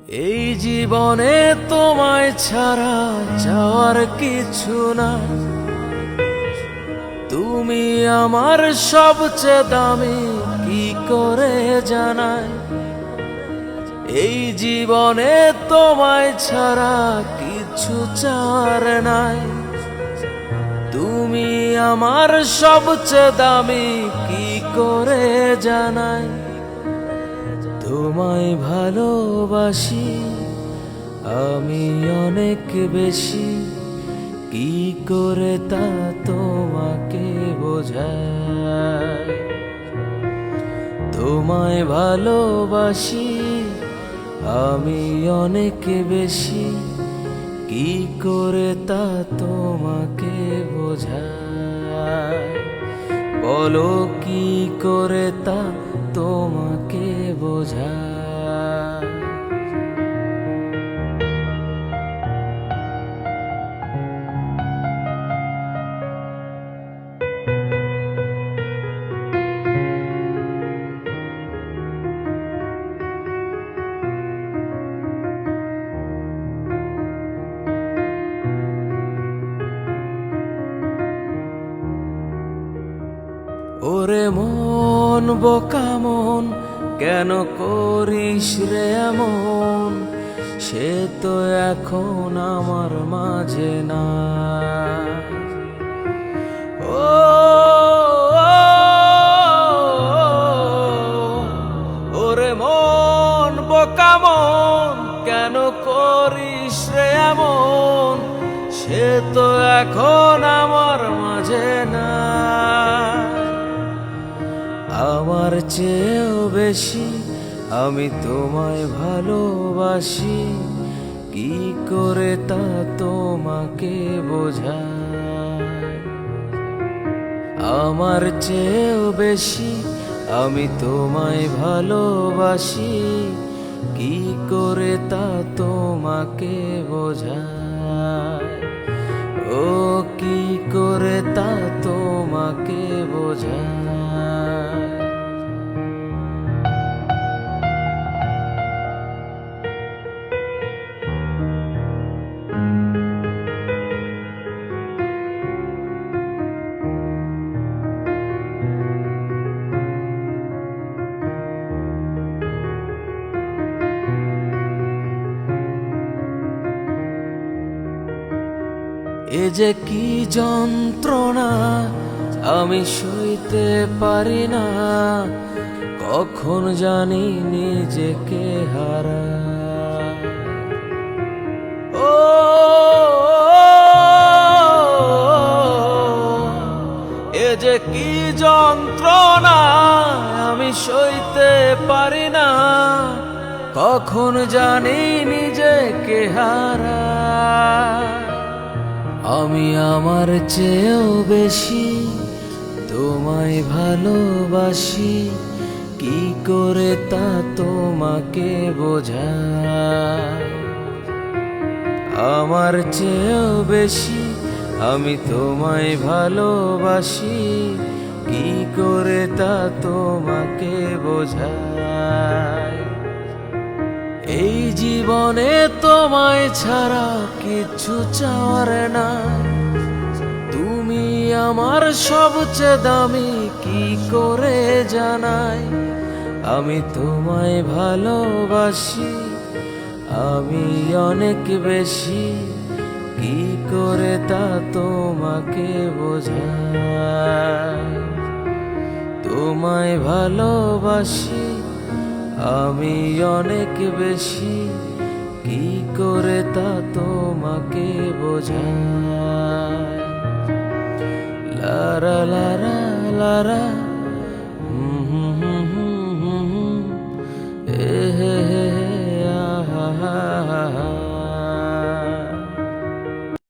এই জীবনে তোমায় ছাড়া যাওয়ার কিছু না। তুমি আমার সবচেয়ে দামি, কি করে জানাই। এই জীবনে তোমায় ছাড়া কিছু চাওয়ার নাই। তুমি আমার সবচেয়ে দামি, কি করে জানাই। তোমায় ভালোবাসি আমি অনেক বেশি, কি করে তা তোমাকে বোঝাই। তোমায় ভালোবাসি আমি অনেক বেশি, কি করে তা তোমাকে বোঝাই। বলো কি করে তা তোমাকে বোঝাই। ওরে মন বোকা মন, কেন করিস রে এমন। সে তো এখন আমার মাঝে না। ও ওরে মন বোকা মন, কেন করিস রে এমন। সে তো এখন আমার মাঝে না। আমার চেয়েও বেশি আমি তোমায় ভালোবাসি, কি করে তা তোমাকে বোঝাই। আমার চেয়েও বেশি আমি তোমায় ভালোবাসি, কি করে তা তোমাকে বোঝাই। ও কি করে তা তোমাকে বোঝাই। এ যে কি যন্ত্রণা আমি সইতে পারি না। কখন জানি নিজেকে হারাই। ও এ যে কি যন্ত্রণা আমি সইতে পারি না। কখন জানি নিজেকে হারাই। আমি আমার চেয়েও বেশি তোমায় ভালোবাসি, কি করে তা তোমাকে বোঝাই। আমার চেয়েও বেশি আমি তোমায় ভালোবাসি, কি করে তা তোমাকে বোঝাই। এই জীবনে তোমায় ছাড়া কিছু চাওয়ার নাই। তুমি আমার সবচেয়ে দামি, কি করে জানাই। আমি তোমায় ভালোবাসি আমি অনেক বেশি, কি করে তা তোমাকে বোঝাই। তোমায় ভালোবাসি আমি অনেক বেশি, কি করে তা তোমাকে বোঝাই। লারা লারা লারা।